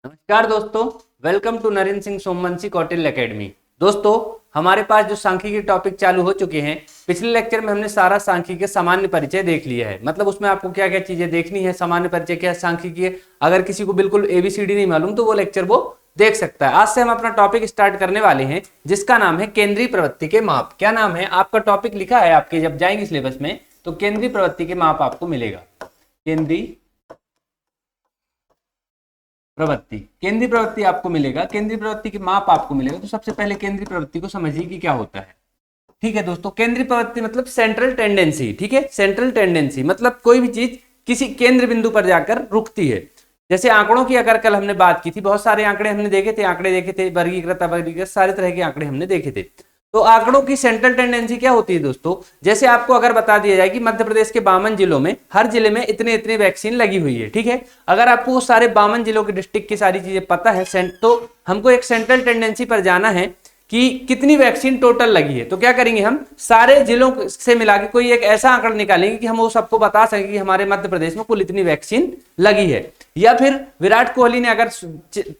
नमस्कार दोस्तों, welcome to Narendra Singh Somvanshi Kautilya Academy. दोस्तों, हमारे पास जो सांख्यिकी टॉपिक चालू हो चुके हैं, पिछले लेक्चर में हमने सारा सांख्यिकी के सामान्य परिचय देख लिया है। मतलब उसमें आपको क्या क्या चीजें देखनी है, सामान्य परिचय क्या है सांख्यिकी। अगर किसी को बिल्कुल एबीसीडी नहीं मालूम तो वो लेक्चर वो देख सकता है। आज से हम अपना टॉपिक स्टार्ट करने वाले हैं जिसका नाम है केंद्रीय प्रवृत्ति के माप। क्या नाम है आपका? टॉपिक लिखा है आपके, जब जाएंगे सिलेबस में तो केंद्रीय प्रवृत्ति के माप आपको मिलेगा। केंद्रीय प्रवृत्ति, केंद्रीय प्रवृत्ति आपको मिलेगा, केंद्रीय प्रवृत्ति के माप आपको मिलेगा। तो सबसे पहले केंद्रीय प्रवृत्ति को समझिए कि क्या होता है। ठीक है दोस्तों, केंद्रीय प्रवृत्ति मतलब सेंट्रल टेंडेंसी। ठीक है, सेंट्रल टेंडेंसी मतलब कोई भी चीज किसी केंद्र बिंदु पर जाकर रुकती है। जैसे आंकड़ों की अगर कल हमने बात की थी, बहुत सारे आंकड़े हमने देखे थे, वर्गीकृत अवर्गीकृत सारे तरह के आंकड़े हमने देखे थे। तो आंकड़ों की सेंट्रल टेंडेंसी क्या होती है दोस्तों? जैसे आपको अगर बता दिया जाए कि मध्य प्रदेश के 52 जिलों में हर जिले में इतने इतने वैक्सीन लगी हुई है। ठीक है, अगर आपको वो सारे 52 जिलों के डिस्ट्रिक्ट की सारी चीजें पता है तो हमको एक सेंट्रल टेंडेंसी पर जाना है कि कितनी वैक्सीन टोटल लगी है। तो क्या करेंगे, हम सारे जिलों से मिला के कोई एक ऐसा आंकड़ा निकालेंगे कि हम वो सबको बता सकें कि हमारे मध्य प्रदेश में कुल इतनी वैक्सीन लगी है। या फिर विराट कोहली ने अगर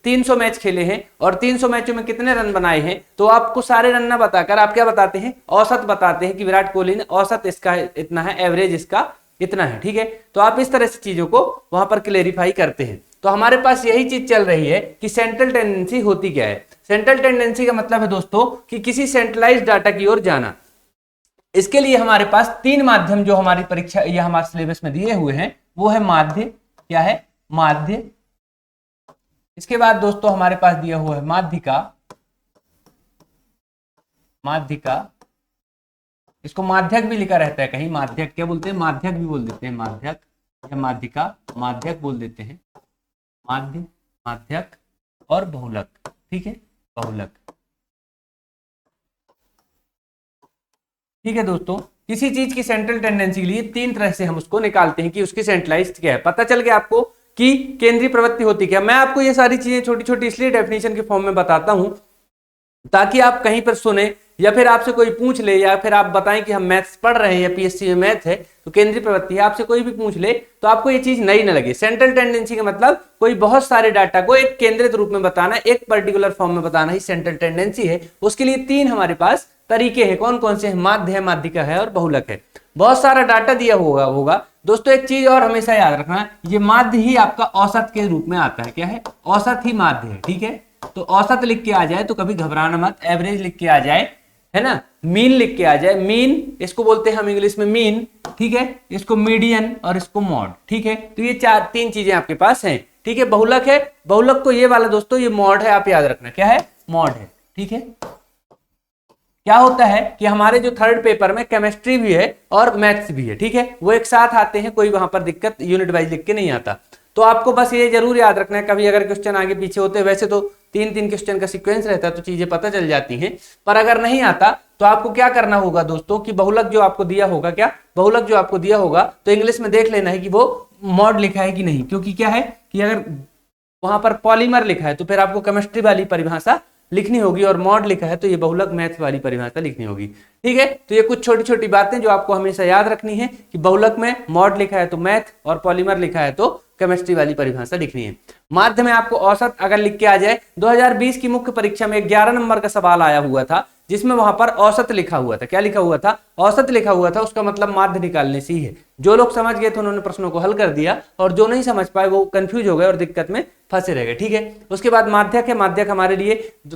300 मैच खेले हैं और 300 मैचों में कितने रन बनाए हैं, तो आपको सारे रन ना बताकर आप क्या बताते हैं, औसत बताते हैं कि विराट कोहली ने औसत इसका इतना है, एवरेज इसका इतना है। ठीक है, तो आप इस तरह से चीजों को वहां पर क्लेरिफाई करते हैं। तो हमारे पास यही चीज चल रही है कि सेंट्रल टेंडेंसी होती क्या है। सेंट्रल टेंडेंसी का मतलब है दोस्तों कि किसी सेंट्रलाइज्ड डाटा की ओर जाना। इसके लिए हमारे पास तीन माध्यम जो हमारी परीक्षा या हमारे सिलेबस में दिए हुए हैं वो है माध्य। क्या है? माध्य। इसके बाद दोस्तों हमारे पास दिया हुआ है माध्यिका। माध्यिका, इसको माध्यक भी लिखा रहता है कहीं, माध्यक क्या बोलते हैं, माध्यक भी बोल देते हैं, माध्यक या माध्यिका, माध्यक बोल देते हैं। माध्य, माध्यक और बहुलक। ठीक है, बहुलक। ठीक है दोस्तों, किसी चीज की सेंट्रल टेंडेंसी के लिए तीन तरह से हम उसको निकालते हैं कि उसकी सेंट्रलाइज्ड क्या है। पता चल गया आपको कि केंद्रीय प्रवृत्ति होती क्या। मैं आपको ये सारी चीजें छोटी छोटी इसलिए डेफिनेशन के फॉर्म में बताता हूं ताकि आप कहीं पर सुने या फिर आपसे कोई पूछ ले या फिर आप बताएं कि हम मैथ्स पढ़ रहे हैं या पीएससी में मैथ है तो केंद्रीय प्रवृत्ति है, आपसे कोई भी पूछ ले तो आपको ये चीज नई न लगे। सेंट्रल टेंडेंसी का मतलब कोई बहुत सारे डाटा को एक केंद्रित रूप में बताना, एक पर्टिकुलर फॉर्म में बताना ही सेंट्रल टेंडेंसी है। उसके लिए तीन हमारे पास तरीके हैं। कौन कौन से हैं? माध्य है, माध्यिका है और बहुलक है। बहुत सारा डाटा दिया होगा दोस्तों। एक चीज और हमेशा याद रखना, ये माध्य ही आपका औसत के रूप में आता है। क्या है? औसत ही माध्य है। ठीक है, तो औसत लिख के आ जाए तो कभी घबराना मत, एवरेज लिख के आ जाए, है ना, मीन लिख के आ जाए। मीन इसको बोलते हैं हम इंग्लिश में मीन। ठीक है, इसको मीडियन और इसको मॉड। ठीक है, तो ये तीन चीजें आपके पास हैं। ठीक है, बहुलक है, बहुलक को ये वाला दोस्तों ये मॉड है, आप याद रखना। क्या है? मॉड है। ठीक है, क्या होता है कि हमारे जो थर्ड पेपर में केमिस्ट्री भी है और मैथ्स भी है, ठीक है, वो एक साथ आते हैं, कोई वहां पर दिक्कत यूनिट वाइज लिख के नहीं आता। तो आपको बस ये जरूर याद रखना है, कभी अगर क्वेश्चन आगे पीछे होते हैं, वैसे तो तीन तीन क्वेश्चन का सीक्वेंस रहता है तो चीजें पता चल जाती हैं, पर अगर नहीं आता तो आपको क्या करना होगा दोस्तों कि बहुलक जो आपको दिया होगा, क्या बहुलक जो आपको दिया होगा तो इंग्लिश में देख लेना है कि वो मॉड लिखा है कि नहीं। क्योंकि क्या है कि अगर वहां पर पॉलीमर लिखा है तो फिर आपको केमिस्ट्री वाली परिभाषा लिखनी होगी और मॉड लिखा है तो ये बहुलक मैथ वाली परिभाषा लिखनी होगी। ठीक है, तो ये कुछ छोटी छोटी बातें जो आपको हमेशा याद रखनी है कि बहुलक में मॉड लिखा है तो मैथ और पॉलीमर लिखा है तो केमिस्ट्री वाली परिभाषा लिखनी है। माध्य में आपको औसत अगर लिख के आ जाए, 2020 की मुख्य परीक्षा में 11 नंबर का सवाल आया हुआ था जिसमें वहां पर औसत लिखा हुआ था। क्या लिखा हुआ था? औसत लिखा हुआ था। उसका मतलब माध्य निकालने से ही है। जो लोग समझ गए थे उन्होंने प्रश्नों को हल कर दिया और जो नहीं समझ पाए वो कंफ्यूज हो गए और दिक्कत में फंसे रह गए। ठीक है, उसके बाद माध्यक है। माध्यक हमारे लिए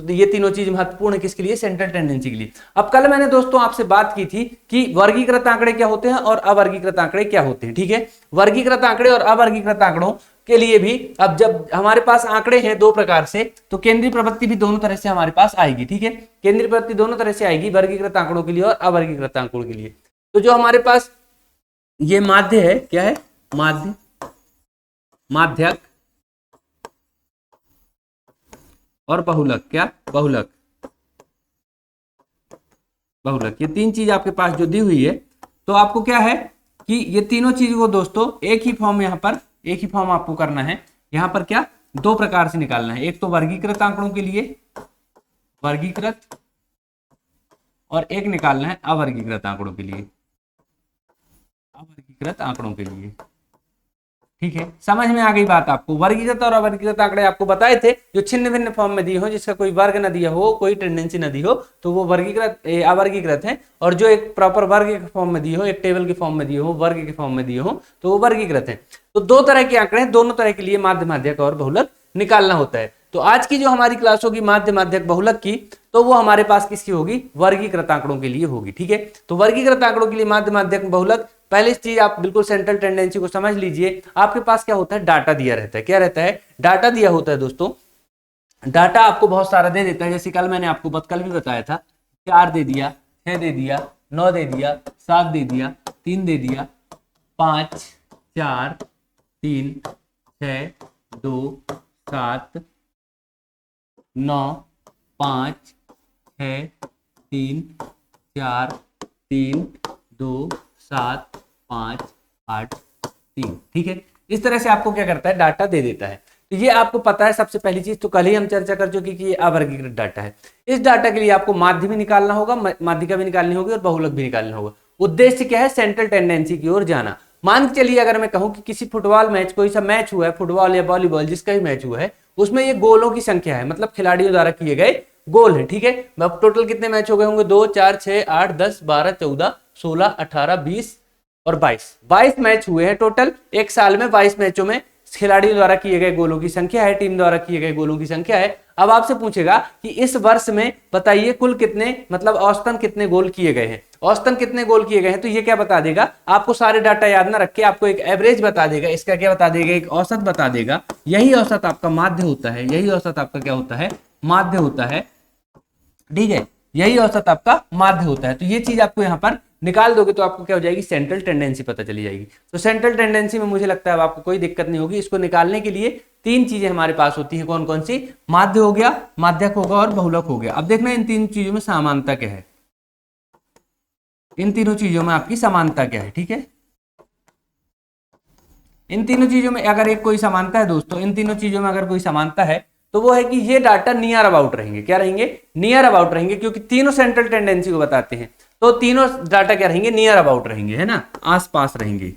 ये तीनों चीज महत्वपूर्ण है। किसके लिए? सेंट्रल टेंडेंसी के लिए। अब कल मैंने दोस्तों आपसे बात की थी कि वर्गीकृत आंकड़े क्या होते हैं और अवर्गीकृत आंकड़े क्या होते हैं। ठीक है, वर्गीकृत आंकड़े और अवर्गीकृत आंकड़ों के लिए भी अब जब हमारे पास आंकड़े हैं दो प्रकार से तो केंद्रीय प्रवृत्ति भी दोनों तरह से हमारे पास आएगी। ठीक है, केंद्रीय प्रवृत्ति दोनों तरह से आएगी, वर्गीकृत आंकड़ों के लिए और अवर्गीकृत आंकड़ों के लिए। तो जो हमारे पास ये माध्य है, क्या है? माध्य, माध्यक और बहुलक। क्या? बहुलक, बहुलक। ये तीन चीज आपके पास जो दी हुई है तो आपको क्या है कि ये तीनों चीज को दोस्तों एक ही फॉर्म, यहां पर एक ही फॉर्म आपको करना है। यहां पर क्या दो प्रकार से निकालना है, एक तो वर्गीकृत आंकड़ों के लिए वर्गीकृत और एक निकालना है अवर्गीकृत आंकड़ों के लिए, अवर्गीकृत आंकड़ों के लिए। ठीक है, समझ में आ गई बात आपको। वर्गीकृत और अवर्गीकृत आंकड़े आपको बताए थे, जो छिन्न भिन्न फॉर्म में दिए हो, जिसका कोई वर्ग न दिया हो, कोई टेंडेंसी न दी हो, तो वो वर्गीकृत अवर्गीकृत है। और जो एक प्रॉपर वर्ग के फॉर्म में दिए हो, एक टेबल के फॉर्म में दिए हो, वर्ग के फॉर्म में दिए हो, तो वो वर्गीकृत है। तो दो तरह के आंकड़े हैं, दोनों तरह के लिए माध्य, माध्यक और बहुलक निकालना होता है। तो आज की जो हमारी क्लास होगी माध्य, माध्यक, बहुलक की, तो वो हमारे पास किसकी होगी? वर्गीकृत आंकड़ों के लिए होगी। ठीक है, तो वर्गीकृत आंकड़ों के लिए माध्य, माध्यक, बहुलक, पहले चीज आप बिल्कुल सेंट्रल टेंडेंसी को समझ लीजिए। आपके पास क्या होता है? डाटा दिया रहता है। क्या रहता है? डाटा दिया होता है दोस्तों। डाटा आपको बहुत सारा दे देता है, जैसे कल मैंने आपको कल भी बताया था, 4 दे दिया, 6 दे दिया, 9 दे दिया, 7 दे दिया, 3 दे दिया, 5 4 3 6 2 7 9 5 6 3 4 3 2 7 5 8 3। ठीक है, इस तरह से आपको क्या करता है? डाटा दे देता है। तो ये आपको पता है सबसे पहली चीज, तो कल ही हम चर्चा कर चुके कि ये अवर्गीकृत डाटा है। इस डाटा के लिए आपको माध्य भी निकालना होगा, माध्यिका भी निकालनी होगी और बहुलक भी निकालना होगा। उद्देश्य क्या है? सेंट्रल टेंडेंसी की ओर जाना। मान के चलिए अगर मैं कहूं कि किसी फुटबॉल मैच, कोई सा मैच हुआ है, फुटबॉल या वॉलीबॉल, जिसका भी मैच हुआ है, उसमें ये गोलों की संख्या है, मतलब खिलाड़ियों द्वारा किए गए गोल है। ठीक है, अब टोटल कितने मैच हो गए होंगे? 2 4 6 8 10 12 14 16 18 20 और 22 मैच हुए हैं टोटल। एक साल में 22 मैचों में खिलाड़ियों द्वारा किए गए गोलों की संख्या है, टीम द्वारा किए गए गोलों की संख्या है। अब आपसे पूछेगा कि इस वर्ष में बताइए कुल कितने, मतलब औसतन कितने गोल किए गए हैं, औसतन कितने गोल किए गए हैं। तो ये क्या बता देगा आपको? सारे डाटा याद ना रख के आपको एक एवरेज बता देगा, इसका क्या बता देगा? एक औसत बता देगा। यही औसत आपका माध्य होता है, यही औसत आपका क्या होता है? माध्य होता है। ठीक है, यही औसत आपका माध्य होता है। तो ये चीज आपको यहाँ पर निकाल दोगे तो आपको क्या हो जाएगी? सेंट्रल टेंडेंसी पता चली जाएगी। तो सेंट्रल टेंडेंसी में मुझे लगता है अब आपको कोई दिक्कत नहीं होगी। इसको निकालने के लिए 3 चीजें हमारे पास होती है। कौन कौन सी? माध्य हो गया, माध्यक होगा और बहुलक हो गया। अब देखना इन 3 चीजों में समानता क्या है, इन तीनों चीजों में आपकी समानता क्या है। ठीक है, इन तीनों चीजों में अगर एक कोई समानता है दोस्तों, इन तीनों चीजों में अगर कोई समानता है तो वो है कि ये डाटा नियर अबाउट रहेंगे। क्या रहेंगे? नियर अबाउट रहेंगे, क्योंकि तीनों सेंट्रल टेंडेंसी को बताते हैं। तो तीनों डाटा क्या रहेंगे? नियर अबाउट रहेंगे, है ना, आसपास रहेंगे।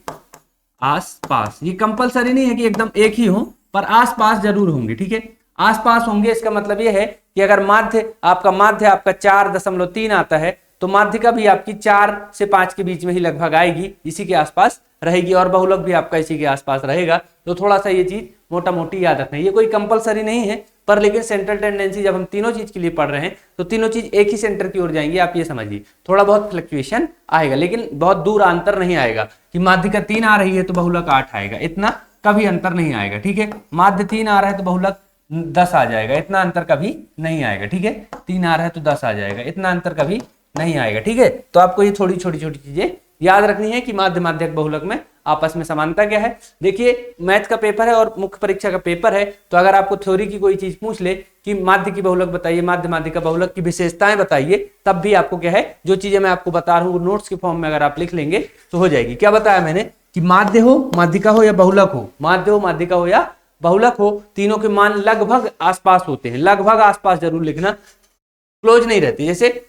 आसपास, ये कंपलसरी नहीं है कि एकदम एक ही हो, पर आसपास जरूर होंगे। ठीक है, आसपास होंगे। इसका मतलब ये है कि अगर माध्य आपका 4.3 आता है, तो माध्यिका भी आपकी 4 से 5 के बीच में ही लगभग आएगी, इसी के आसपास रहेगी, और बहुलक भी आपका इसी के आसपास रहेगा। तो थोड़ा सा ये चीज मोटा मोटी याद रखना है। ये कोई कंपलसरी नहीं है, पर लेकिन सेंट्रल टेंडेंसी जब हम तीनों चीज के लिए पढ़ रहे हैं तो तीनों चीज एक ही सेंटर की ओर जाएंगी। आप ये समझिए, थोड़ा बहुत फ्लक्चुएशन आएगा, लेकिन बहुत दूर अंतर नहीं आएगा कि माध्यिका 3 आ रही है तो बहुलक 8 आएगा, इतना कभी अंतर नहीं आएगा। ठीक है, माध्य 3 आ रहा है तो बहुलक 10 आ जाएगा, इतना अंतर कभी नहीं आएगा। ठीक है, 3 आ रहा है तो 10 आ जाएगा, इतना अंतर कभी नहीं आएगा। ठीक है, तो आपको ये थोड़ी छोटी छोटी चीजें याद रखनी है कि माध्य, माध्यक, बहुलक में आपस में समानता क्या है। देखिए, मैथ का पेपर है और मुख्य परीक्षा का पेपर है, तो अगर आपको थ्योरी की कोई चीज पूछ ले कि माध्य की बहुलक बताइए, माध्य, माध्यिका, बहुलक की विशेषताएं बताइए, तब भी आपको क्या है, जो चीजें मैं आपको बता रहा हूँ नोट्स के फॉर्म में अगर आप लिख लेंगे तो हो जाएगी। क्या बताया मैंने कि माध्य हो, माध्यिका हो या बहुलक हो, माध्य हो, माध्यिका हो या बहुलक हो, तीनों के मान लगभग आसपास होते हैं। लगभग आसपास जरूर लिखना, क्लोज नहीं रहती। जैसे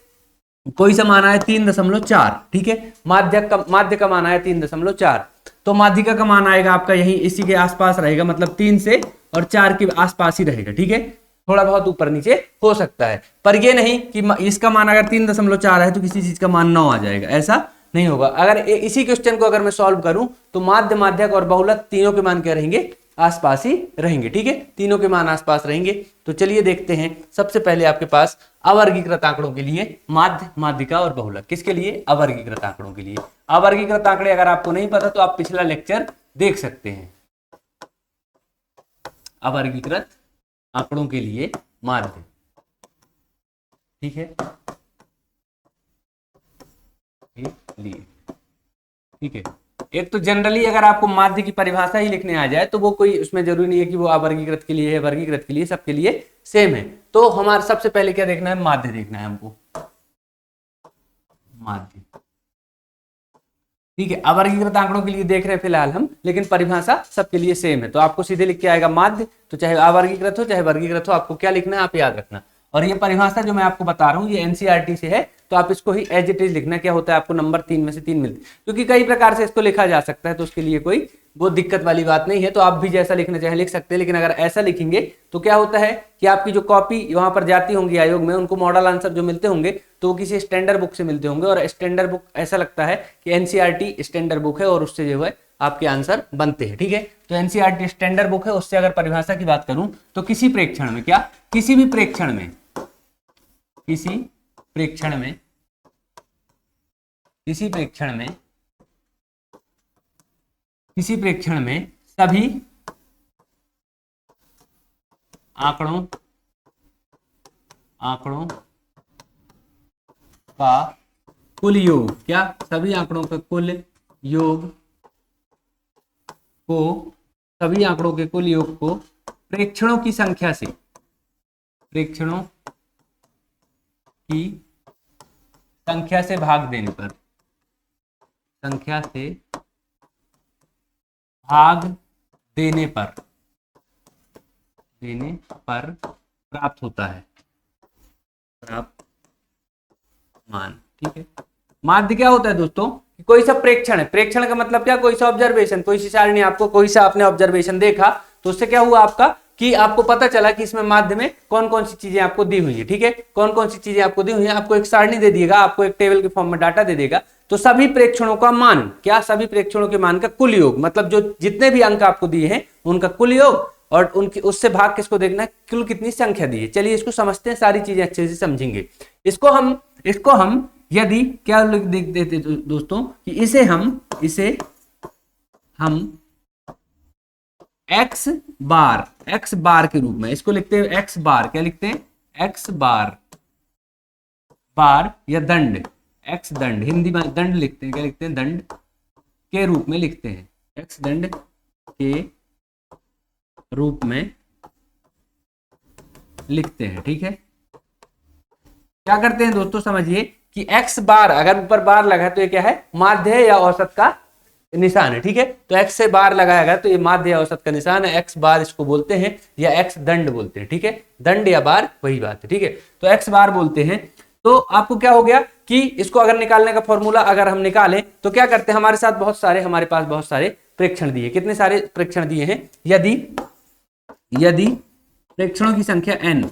कोई सा मान आया 3.4, ठीक है, माध्य का मान आया 3.4, तो माध्यिका का मान आएगा आपका यही इसी के आसपास रहेगा, मतलब 3 से और 4 के आसपास ही रहेगा। ठीक है, थोड़ा बहुत ऊपर नीचे हो सकता है, पर ये नहीं कि इसका मान अगर 3.4 है तो किसी चीज का मान 9 आ जाएगा, ऐसा नहीं होगा। अगर इसी क्वेश्चन को अगर मैं सॉल्व करूं तो माध्य, माध्यक और बहुलक तीनों के मान क्या रहेंगे? आसपास ही रहेंगे। ठीक है, तीनों के मान आसपास रहेंगे। तो चलिए देखते हैं, सबसे पहले आपके पास अवर्गीकृत आंकड़ों के लिए माध्य, माध्यिका और बहुलक। किसके लिए? अवर्गीकृत आंकड़ों के लिए। अवर्गीकृत आंकड़े अगर आपको नहीं पता तो आप पिछला लेक्चर देख सकते हैं। अवर्गीकृत आंकड़ों के लिए माध्य, ठीक है, लिए, ठीक है। एक तो जनरली अगर आपको माध्य की परिभाषा ही लिखने आ जाए तो वो कोई उसमें जरूरी नहीं है कि वो अवर्गीकृत के लिए है, वर्गीकृत के लिए, सबके लिए सेम है। तो हमारे सबसे पहले क्या देखना है? माध्य देखना है हमको, माध्य, ठीक है। अवर्गीकृत आंकड़ों के लिए देख रहे हैं फिलहाल हम, लेकिन परिभाषा सबके लिए सेम है। तो आपको सीधे लिख के आएगा माध्य, तो चाहे अवर्गीकृत हो चाहे वर्गीकृत हो, आपको क्या लिखना है आप याद रखना। और ये परिभाषा जो मैं आपको बता रहा हूँ ये एनसीईआरटी से है, तो आप इसको ही एज इट इज लिखना। क्या होता है? आपको नंबर 3 में से 3 मिलते, क्योंकि कई प्रकार से इसको लिखा जा सकता है, तो उसके लिए कोई वो दिक्कत वाली बात नहीं है। तो आप भी जैसा लिखना चाहें लिख सकते हैं, लेकिन अगर ऐसा लिखेंगे तो क्या होता है कि आपकी जो कॉपी वहां पर जाती होंगी आयोग में, उनको मॉडल आंसर जो मिलते होंगे तो वो किसी स्टैंडर्ड बुक से मिलते होंगे, और स्टैंडर्ड बुक ऐसा लगता है कि एनसीईआरटी स्टैंडर्ड बुक है और उससे जो है आपके आंसर बनते हैं। ठीक है, तो एनसीईआरटी स्टैंडर्ड बुक है, उससे अगर परिभाषा की बात करूं तो किसी प्रेक्षण में, क्या किसी भी प्रेक्षण में, किसी प्रेक्षण में, किसी प्रेक्षण में, किसी प्रेक्षण में सभी आंकड़ों का कुल योग, क्या सभी आंकड़ों का कुल योग को, सभी आंकड़ों के कुल योग को प्रेक्षणों की संख्या से, प्रेक्षणों की संख्या से भाग देने पर, संख्या से भाग देने पर प्राप्त होता है, प्राप्त मान। ठीक है, माध्य क्या होता है दोस्तों, कोई सा प्रेक्षण है, प्रेक्षण का मतलब क्या, कोई सा ऑब्जर्वेशन, कोई सी सारणी आपको, कोई सा आपने ऑब्जर्वेशन देखा तो उससे क्या हुआ आपका कि आपको पता चला कि इसमें माध्य में कौन कौन सी चीजें आपको दी हुई है। ठीक है, कौन कौन सी चीजें आपको दी हुई है, आपको एक सारणी दे दिएगा, आपको एक टेबल के फॉर्म में डाटा दे देगा, तो सभी प्रेक्षणों का मान, क्या सभी प्रेक्षणों के मान का कुल योग, मतलब जो जितने भी अंक आपको दिए हैं उनका कुल योग, और उनकी उससे भाग किसको देखना है, कुल कितनी संख्या दी है। चलिए इसको समझते हैं, सारी चीजें अच्छे से समझेंगे। इसको हम यदि क्या लिख देते दोस्तों कि इसे हम एक्स बार के रूप में इसको लिखते हैं, एक्स बार, क्या लिखते हैं, एक्स बार या दंड, एक्स दंड, हिंदी में दंड लिखते हैं, क्या लिखते हैं, दंड के रूप में लिखते हैं, एक्स दंड के रूप में लिखते हैं। ठीक है, क्या करते हैं दोस्तों, समझिए कि x बार, अगर ऊपर बार लगा है तो ये क्या है, माध्य है या औसत का निशान है। ठीक है, तो x से बार लगाया गया तो ये माध्य या औसत का निशान है, x बार इसको बोलते हैं या x दंड बोलते हैं। ठीक है, दंड या बार वही बात है। ठीक है, तो x बार बोलते हैं। तो आपको क्या हो गया कि इसको अगर निकालने का फॉर्मूला अगर हम निकालें तो क्या करते हैं, हमारे पास बहुत सारे प्रेक्षण दिए, कितने सारे प्रेक्षण दिए हैं, यदि प्रेक्षणों की संख्या n,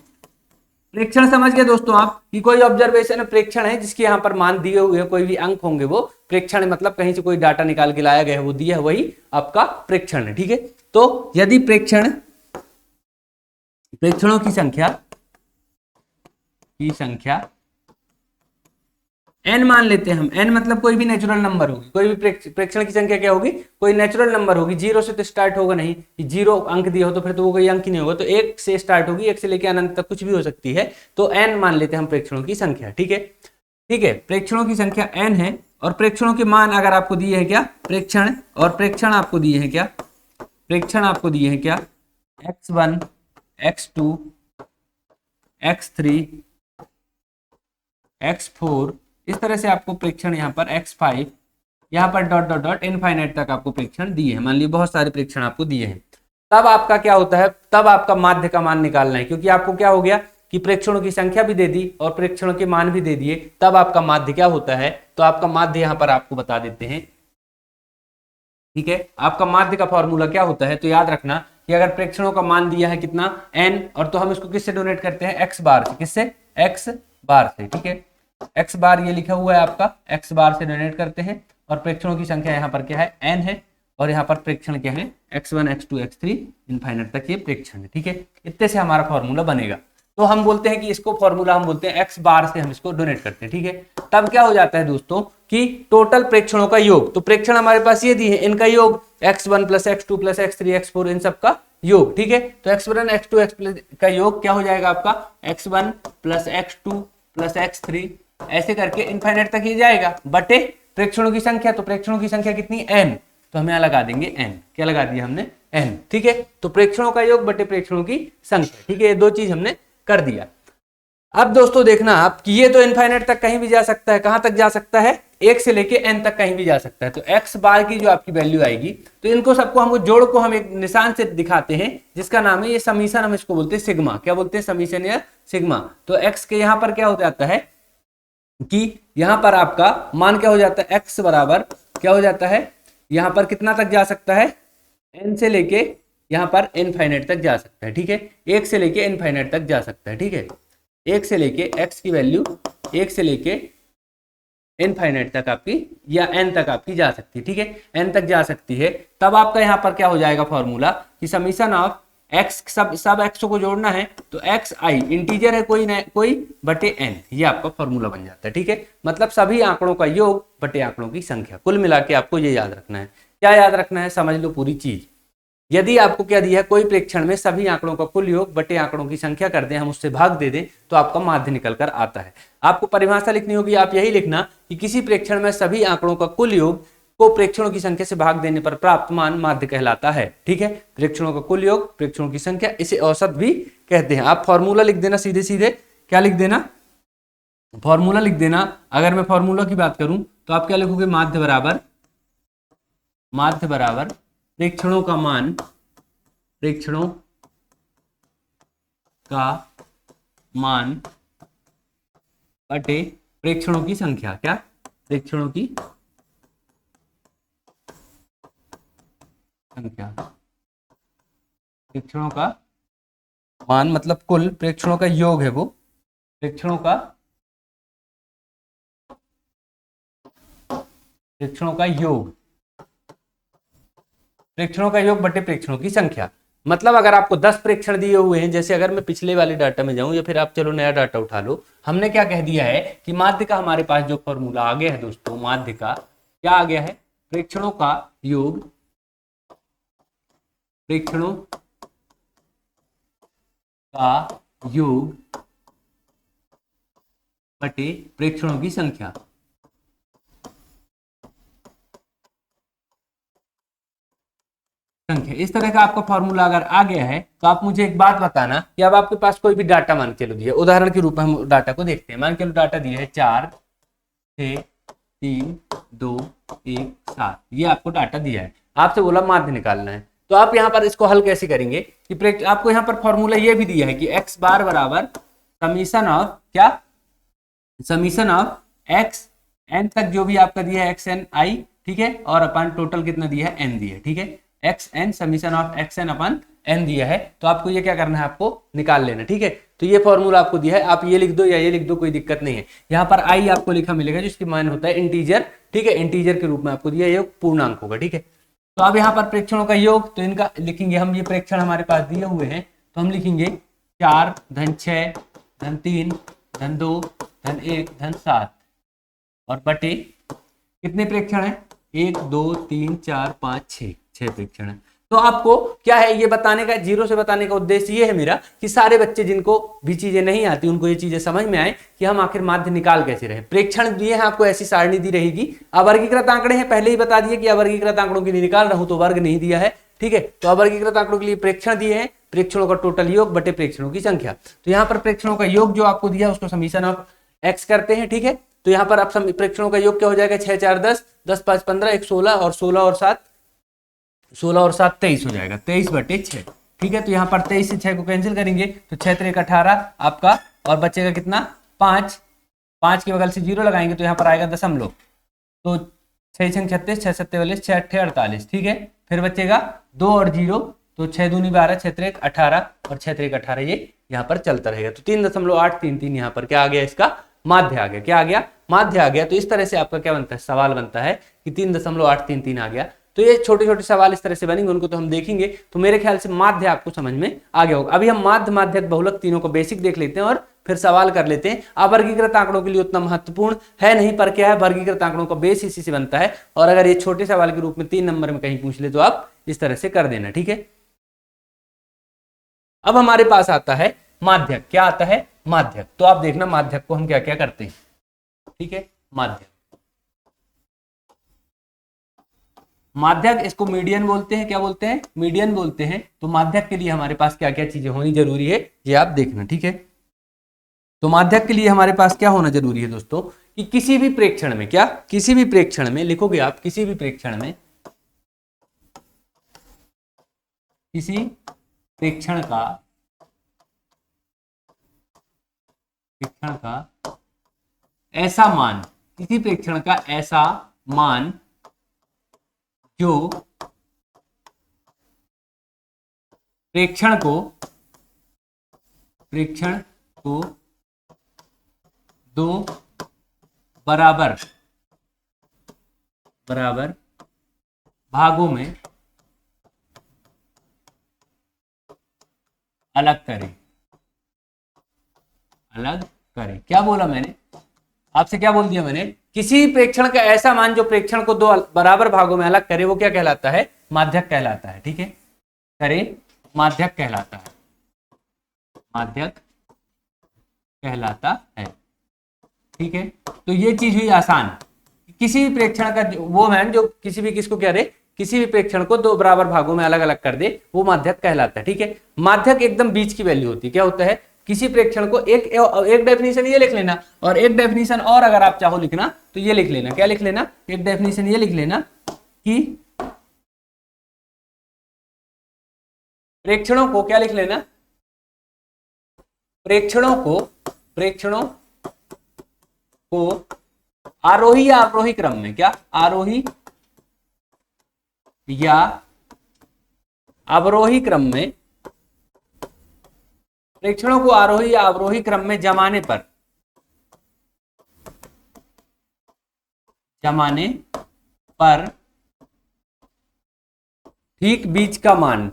प्रेक्षण समझ गए दोस्तों आप कि कोई ऑब्जर्वेशन प्रेक्षण है जिसके यहाँ पर मान दिए हुए हैं, कोई भी अंक होंगे वो प्रेक्षण, मतलब कहीं से कोई डाटा निकाल के लाया गया है वो दिया है, वही आपका प्रेक्षण है। ठीक है, तो यदि प्रेक्षणों की संख्या n मान लेते हैं हम, n मतलब कोई भी नेचुरल नंबर होगी, कोई भी प्रेक्षण की संख्या क्या होगी, कोई नेचुरल नंबर होगी, जीरो से तो स्टार्ट होगा नहीं, जीरो अंक दिया हो तो फिर तो वो कोई अंक ही नहीं होगा, तो एक से स्टार्ट होगी, एक से लेकर अनंत तक कुछ भी हो सकती है, तो n मान लेते हैं हम प्रेक्षणों की संख्या। ठीक है, प्रेक्षणों की संख्या n है, और प्रेक्षणों के मान अगर आपको दिए है क्या, प्रेक्षण आपको दिए हैं क्या, x1 x2 x3 x4, इस तरह से आपको प्रेक्षण यहाँ पर x5, यहाँ पर डॉट डॉट डॉट इनफाइनाइट तक आपको प्रेक्षण दिए हैं, मान लीजिए बहुत सारे प्रेक्षण आपको दिए हैं, तब आपका क्या होता है, तब आपका माध्य का मान निकालना है, क्योंकि आपको क्या हो गया कि प्रेक्षणों की संख्या भी दे दी और प्रेक्षणों के मान भी दे दिए, तब आपका माध्य क्या होता है, तो आपका माध्य यहाँ पर आपको बता देते हैं। ठीक है, आपका माध्य का फॉर्मूला क्या होता है, तो याद रखना कि अगर प्रेक्षणों का मान दिया है कितना n, और तो हम इसको किससे डोनेट करते हैं, x बार से, किससे, x बार से। ठीक है, x बार ये लिखा हुआ है आपका, x बार से डोनेट करते हैं, और प्रेक्षणों की संख्या यहाँ पर क्या है, n है, और यहाँ पर प्रेक्षण क्या है, x1 x2 x3 इनफाइनाइट तक ये प्रेक्षण है। ठीक है, इतने से हमारा फॉर्मूला बनेगा, तो हम बोलते हैं कि इसको फॉर्मूला हम बोलते हैं x बार से हम इसको डोनेट करते हैं। ठीक है, तब क्या हो जाता है दोस्तों कि टोटल प्रेक्षणों का योग, तो प्रेक्षण हमारे पास ये दी है, इनका योग x1 plus x2 plus x3 x4 इन सब का योग। ठीक है, तो x1 x2 x का योग क्या हो जाएगा आपका, x1 plus x2 plus x3 ऐसे करके इनफाइनाइट तक ही जाएगा, बटे प्रेक्षणों की संख्या, तो प्रेक्षणों की संख्या कितनी, n, तो हम यहाँ लगा देंगे n, क्या लगा दिया हमने, n। ठीक है, तो प्रेक्षणों का योग बटे प्रेक्षणों की संख्या। ठीक है, ये दो चीज हमने कर दिया। अब दोस्तों देखना आप कि ये तो इनफाइनाइट तक कहीं भी जा सकता है, कहां तक जा सकता है, 1 से लेके n तक कहीं भी जा सकता है, तो x बार की जो आपकी वैल्यू आएगी, तो इनको सबको हमको जोड़ को हम एक निशान से दिखाते हैं जिसका नाम है ये समीशन, हम इसको बोलते हैं सिग्मा, क्या बोलते हैं, समीशन या सिग्मा। तो x के यहाँ पर क्या हो जाता है कि यहाँ पर आपका मान क्या हो जाता है, x बराबर क्या हो जाता है, यहाँ पर कितना तक जा सकता है, n से लेके यहाँ पर इनफाइनाइट तक जा सकता है, ठीक है। 1 से लेके इनफाइनाइट तक जा सकता है, ठीक है। 1 से लेके x की वैल्यू 1 से लेके इनफाइनाइट तक आपकी या n तक आपकी जा सकती है, ठीक है। n तक जा सकती है, तब आपका यहाँ पर क्या हो जाएगा फॉर्मूला कि समीशन ऑफ x, सब x को जोड़ना है तो x i इंटीजर है कोई बटे n, ये आपका फॉर्मूला बन जाता है, ठीक है। मतलब सभी आंकड़ों का योग बटे आंकड़ों की संख्या, कुल मिला के आपको ये याद रखना है। क्या याद रखना है, समझ लो पूरी चीज। यदि आपको क्या दिया है, कोई प्रेक्षण में सभी आंकड़ों का कुल योग बटे आंकड़ों की संख्या कर दें, हम उससे भाग दे दें तो आपका माध्य निकल कर आता है। आपको परिभाषा लिखनी होगी, आप यही लिखना कि किसी प्रेक्षण में सभी आंकड़ों का कुल योग को प्रेक्षणों की संख्या से भाग देने पर प्राप्त मान माध्य कहलाता है, ठीक है। प्रेक्षणों का कुल योग, प्रेक्षणों की संख्या, इसे औसत भी कहते हैं। आप फॉर्मूला लिख देना सीधे सीधे, क्या लिख देना, फॉर्मूला लिख देना। अगर मैं फॉर्मूला की बात करूं तो आप क्या लिखोगे, माध्य बराबर प्रेक्षणों का मान, प्रेक्षणों का मान बटे प्रेक्षणों की संख्या। क्या, प्रेक्षणों की संख्या। प्रेक्षणों का मान मतलब कुल, प्रेक्षणों का योग है वो, प्रेक्षणों का योग, प्रेक्षणों का योग बटे प्रेक्षणों की संख्या। मतलब अगर आपको 10 प्रेक्षण दिए हुए हैं, जैसे अगर मैं पिछले वाले डाटा में जाऊं या फिर आप चलो नया डाटा उठा लो, हमने क्या कह दिया है कि माध्य का हमारे पास जो फॉर्मूला आ गया है दोस्तों, माध्य का क्या आ गया है, प्रेक्षणों का योग, प्रेक्षणों का योग बटे प्रेक्षणों की संख्या। इस तरह का आपका फॉर्मूला अगर आ गया है तो आप मुझे एक बात बताना कि अब आपके पास कोई भी डाटा मान के लो दिया, उदाहरण के रूप में हम डाटा को देखते हैं। मान के लो डाटा दिया है 4 6 3 2 1 7, ये आपको डाटा दिया है, आपसे बोला माध्य निकालना है। तो आप यहाँ पर इसको हल कैसे करेंगे कि आपको यहाँ पर फॉर्मूला ये भी दिया है कि x बार बराबर समीशन ऑफ क्या, समीशन ऑफ x n तक जो भी आपका दिया है xn i, ठीक है, और अपन टोटल कितना दिया है n दिया है, ठीक है। xn summation of xn upon n दिया है, तो आपको ये क्या करना है, आपको निकाल लेना, ठीक है। तो ये फॉर्मूला आपको दिया है, आप ये लिख दो या ये लिख दो, कोई दिक्कत नहीं है। यहाँ पर i आपको लिखा मिलेगा जिसकी मान होता है इंटीजर, ठीक है, इंटीजर के रूप में आपको दिया, ये पूर्णांक होगा, ठीक है। तो अब यहाँ पर प्रेक्षणों का योग, तो इनका लिखेंगे हम, ये प्रेक्षण हमारे पास दिए हुए हैं तो हम लिखेंगे 4 धन 6 धन 3 धन 2 धन 1 धन 7 और बटे कितने प्रेक्षण है, 1 2 3 4 5 6 प्रेक्षण है। तो आपको क्या है ये बताने का, जीरो से बताने का उद्देश्य ये है मेरा कि सारे बच्चे जिनको भी चीजें नहीं आती उनको ये चीजें समझ में आए कि हम आखिर माध्य निकाल कैसे रहे। प्रेक्षण दिए हैं आपको, ऐसी सारणी दी रहेगी। अवर्गीकृत आंकड़े हैं, पहले ही बता दिए कि अवर्गीकृत आंकड़ों के लिए निकाल रहा हूं तो वर्ग नहीं दिया है, ठीक है। तो अवर्गीकृत आंकड़ों के लिए प्रेक्षण दिए हैं, प्रेक्षणों का टोटल योग बटे प्रेक्षणों की संख्या। तो यहाँ पर प्रेक्षणों का योग जो आपको दिया उसको समीशन ऑफ एक्स करते हैं, ठीक है। तो यहाँ पर आप प्रेक्षणों का योग क्या हो जाएगा, 6 4 10 10 5 15 1 16 और 16 और 7 23 हो जाएगा, 23 बटे 6, ठीक है। तो यहाँ पर 23 से 6 को कैंसिल करेंगे तो 6 3 18 आपका, और बचेगा कितना 5, 5 के बगल से 0 लगाएंगे तो यहाँ पर आएगा दशमलव, तो 6 6 36 6 7 44 6 8 48, ठीक है। फिर बचेगा 2 और 0, तो 6 दूनी 12 6 3 18 और 6 3 18, ये यहाँ पर चलता रहेगा। तो 3.833 यहाँ पर क्या आ गया, इसका माध्य आ गया। क्या आ गया, माध्य आ गया। तो इस तरह से आपका क्या बनता है, सवाल बनता है कि 3.833 आ गया। तो ये छोटे छोटे सवाल इस तरह से बनेंगे, उनको तो हम देखेंगे। तो मेरे ख्याल से माध्य आपको समझ में आ गया होगा। अभी हम माध्य, माध्यक, बहुलक तीनों को बेसिक देख लेते हैं और फिर सवाल कर लेते हैं। अवर्गीकृत आंकड़ों के लिए उतना महत्वपूर्ण है नहीं, पर क्या है, वर्गीकृत आंकड़ों का बेस इसी से बनता है। और अगर ये छोटे सवाल के रूप में 3 नंबर में कहीं पूछ ले तो आप इस तरह से कर देना, ठीक है। अब हमारे पास आता है माध्यक। क्या आता है, माध्यक। तो आप देखना माध्यक को हम क्या क्या करते हैं, ठीक है। माध्यक, माध्यक इसको मीडियन बोलते हैं। क्या बोलते हैं, मीडियन बोलते हैं। तो माध्यक के लिए हमारे पास क्या क्या चीजें होनी जरूरी है, ये आप देखना, ठीक है। तो माध्यक के लिए हमारे पास क्या होना जरूरी है दोस्तों, कि किसी भी प्रेक्षण में, क्या, किसी भी प्रेक्षण में लिखोगे आप, किसी भी प्रेक्षण में, किसी प्रेक्षण का ऐसा मान, किसी प्रेक्षण का ऐसा मान जो प्रेक्षण को दो बराबर भागों में अलग करें। क्या बोला मैंने आपसे, क्या बोल दिया मैंने? किसी प्रेक्षण का ऐसा मान जो प्रेक्षण को दो बराबर भागों में अलग करे, वो क्या कहलाता है? माध्यक कहलाता है। ठीक है, करे माध्यक कहलाता है। ठीक है, तो ये चीज हुई आसान। किसी भी प्रेक्षण का वो मान जो किसी भी किसको कह रहे, किसी भी प्रेक्षण को दो बराबर भागों में अलग अलग कर दे, वो माध्यक कहलाता है। ठीक है, माध्यक एकदम बीच की वैल्यू होती है। क्या होता है? किसी प्रेक्षण को एक डेफिनेशन ये लिख लेना, और एक डेफिनेशन और अगर आप चाहो लिखना तो ये लिख लेना। क्या लिख लेना? एक डेफिनेशन ये लिख लेना कि प्रेक्षणों को, क्या लिख लेना? प्रेक्षणों को आरोही या अवरोही क्रम में, क्या आरोही या अवरोही क्रम में, प्रेक्षणों को आरोही या अवरोही क्रम में जमाने पर ठीक बीच का मान,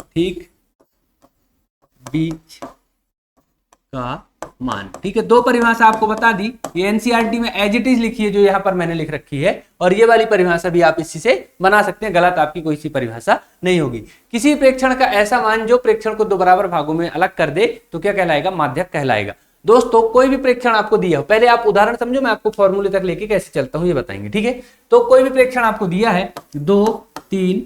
ठीक है। दो परिभाषा आपको बता दी, ये एनसीईआरटी में एज इट इज लिखी है जो यहाँ पर मैंने लिख रखी है, और ये वाली परिभाषा भी आप इसी से बना सकते हैं, गलत आपकी कोई सी परिभाषा नहीं होगी। किसी प्रेक्षण का ऐसा मान जो प्रेक्षण को दो बराबर भागों में अलग कर दे, तो क्या कहलाएगा? माध्यक कहलाएगा। दोस्तों, कोई भी प्रेक्षण आपको दिया हो, पहले आप उदाहरण समझो, मैं आपको फॉर्मूले तक लेके कैसे चलता हूं ये बताएंगे। ठीक है, तो कोई भी प्रेक्षण आपको दिया है 2, 3,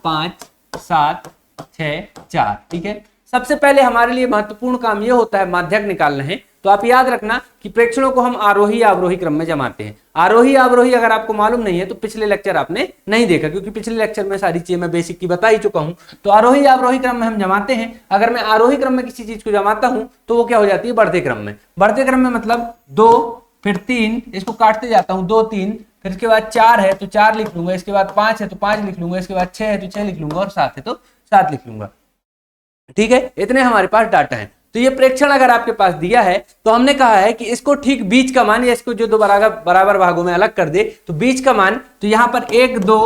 5, 7, 6, 4। ठीक है, सबसे पहले हमारे लिए महत्वपूर्ण काम यह होता है माध्यक निकालना है। तो आप याद रखना कि प्रेक्षणों को हम आरोही या अवरोही क्रम में जमाते हैं। आरोही या अवरोही अगर आपको मालूम नहीं है तो पिछले लेक्चर आपने नहीं देखा, क्योंकि पिछले लेक्चर में सारी चीजें मैं बेसिक की बता ही चुका हूं। तो आरोही या अवरोही क्रम में हम जमाते हैं। अगर मैं आरोही क्रम में किसी चीज को जमाता हूं तो वो क्या हो जाती है? बढ़ते क्रम में। बढ़ते क्रम में मतलब 2, फिर 3, इसको काटते जाता हूं, 2, 3, फिर इसके बाद 4 है तो 4 लिख लूंगा, इसके बाद 5 है तो 5 लिख लूंगा, इसके बाद 6 है तो 6 लिख लूंगा, और 7 है तो 7 लिख लूंगा। ठीक है, इतने हमारे पास डाटा है। तो ये प्रेक्षण अगर आपके पास दिया है तो हमने कहा है कि इसको ठीक बीच का मान, या इसको जो दो बराबर भागों में अलग कर दे, तो बीच का मान, तो यहां पर 1, 2,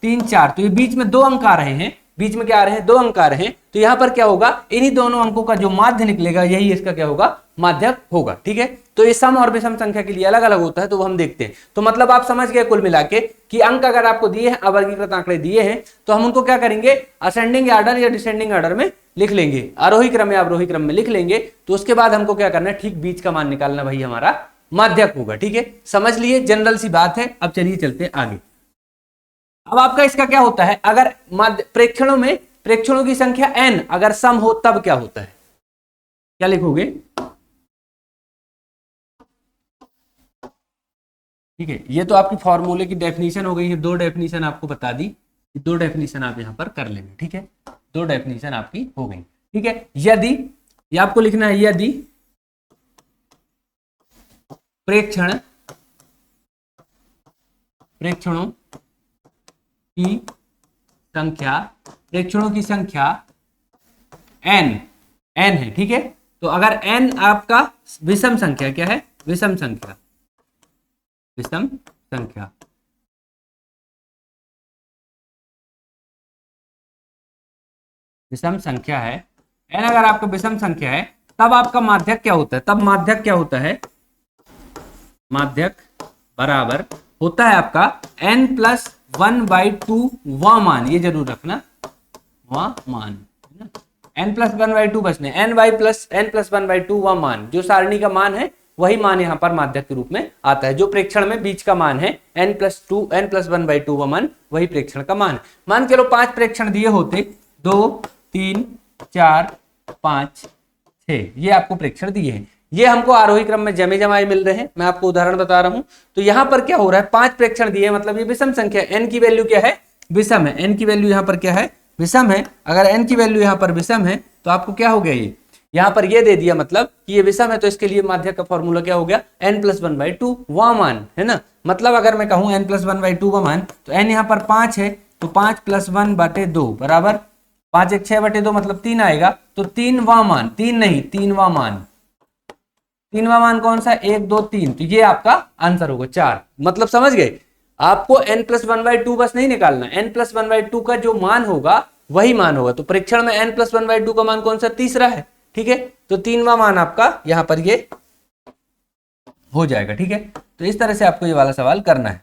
3, 4, तो ये बीच में 2 अंक आ रहे हैं, बीच में क्या आ रहे हैं? 2 अंक आ रहे हैं। तो यहां पर क्या होगा? इन्हीं दोनों अंकों का जो माध्य निकलेगा, यही इसका क्या होगा? माध्यक होगा। ठीक है, तो ये सम और विषम संख्या के लिए अलग अलग होता है, तो वो हम देखते हैं। तो मतलब आप समझ गए कुल मिला के कि अंक अगर आपको दिए हैं, अवर्गीकृत आंकड़े दिए हैं, तो हम उनको क्या करेंगे? असेंडिंग ऑर्डर या डिसेंडिंग ऑर्डर में लिख लेंगे, आरोही क्रम या अवरोही क्रम में लिख लेंगे। तो उसके बाद हमको क्या करना है? ठीक बीच का मान निकालना, वही हमारा माध्यक होगा। ठीक है, समझ लिए, जनरल सी बात है। अब चलिए चलते हैं आगे। अब आपका इसका क्या होता है? अगर प्रेक्षणों में प्रेक्षणों की संख्या n अगर सम हो तब क्या होता है? क्या लिखोगे? ठीक है, ये तो आपकी फॉर्मूले की डेफिनेशन हो गई है। 2 डेफिनेशन आपको बता दी, 2 डेफिनेशन आप यहां पर कर लेंगे। ठीक है, 2 डेफिनेशन आपकी हो गई। ठीक है, यदि, ये आपको लिखना है, यदि प्रेक्षणों की संख्या n है। ठीक है, तो अगर n आपका विषम संख्या, क्या है? विषम संख्या है, n अगर आपका विषम संख्या है, तब आपका माध्यक क्या होता है? तब माध्यक क्या होता है? माध्यक बराबर होता है आपका n+1/2 वा मान, ये जरूर रखना, वा मान, n+1/2 बचने, n+1/2 वा मान, जो सारणी का मान है वही मान यहाँ पर माध्यक के रूप में आता है। जो प्रेक्षण में बीच का मान है n+1/2 वा मान, वही प्रेक्षण का मान है। मान के लो 5 प्रेक्षण दिए होते, 2, 3, 4, 5, 6, ये आपको प्रेक्षण दिए हैं। ये हमको आरोही क्रम में जमे जमाए मिल रहे हैं। मैं आपको उदाहरण बता रहा हूं। तो यहां पर क्या हो रहा है? 5 प्रेक्षण दिए, मतलब ये विषम संख्या, n की वैल्यू क्या है? विषम है। n की वैल्यू यहां पर क्या है? विषम है। अगर n की वैल्यू यहां पर विषम है तो आपको क्या हो गया? ये यहां पर ये दे दिया, मतलब कि ये विषम है, तो इसके लिए माध्यक का फॉर्मूला क्या हो गया? n+1/2 वा मान, है ना। मतलब अगर मैं कहूं n+1/2 वा मान, तो n यहां पर 5 है, तो 5 + 1/2 बराबर 5 1 6/2 मतलब 3 आएगा, तो 3वां मान, 3 नहीं 3वां मान, 3वां मान कौन सा, 1 2 3, तो ये आपका आंसर होगा 4। मतलब समझ गए, आपको n+1/2 बस नहीं निकालना, n+1/2 का जो मान होगा वही मान होगा। तो परीक्षण में n+1/2 का मान कौन सा, तीसरा है, ठीक है। तो 3वां मान आपका यहां पर ये हो जाएगा, ठीक है। तो इस तरह से आपको ये वाला सवाल करना है।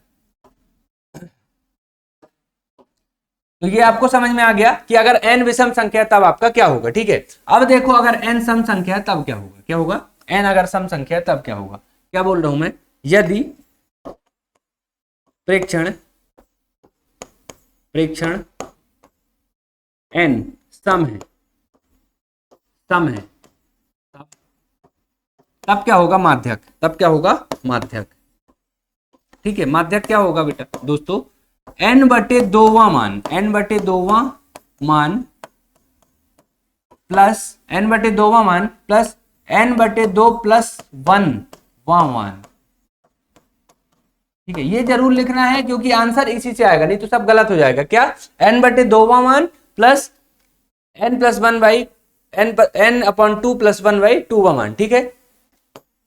तो ये आपको समझ में आ गया कि अगर n विषम संख्या है तब आपका क्या होगा, ठीक है। अब देखो अगर n सम संख्या है तब क्या होगा, क्या होगा, n अगर सम संख्या है तब क्या होगा। क्या बोल रहा हूं मैं, यदि प्रेक्षण प्रेक्षण n सम है, सम है, तब तब क्या होगा, माध्यक, तब क्या होगा, माध्यक, ठीक है। माध्यक क्या होगा बेटा दोस्तों, n/2वां मान, n/2वां मान प्लस n/2वां मान प्लस n/2 + 1 वां मान, ठीक है। ये जरूर लिखना है क्योंकि आंसर इसी से आएगा, नहीं तो सब गलत हो जाएगा। क्या, n/2वां मान प्लस n/2 + 1/2वां मान, ठीक है,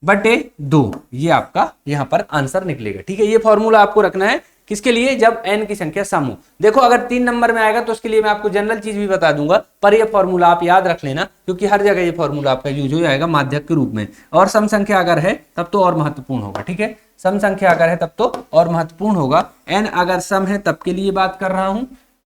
बटे 2, ये आपका यहां पर आंसर निकलेगा, ठीक है। ये फॉर्मूला आपको रखना है किसके लिए, जब n की संख्या सम हो। देखो अगर 3 नंबर में आएगा तो उसके लिए मैं आपको जनरल चीज भी बता दूंगा, पर ये फॉर्मूला आप याद रख लेना क्योंकि हर जगह ये फॉर्मूला आपका यूज हो जाएगा माध्यक के रूप में। और सम संख्या अगर है तब तो और महत्वपूर्ण होगा, ठीक है। सम संख्या अगर है तब तो और महत्वपूर्ण होगा। n अगर सम है तब के लिए बात कर रहा हूं,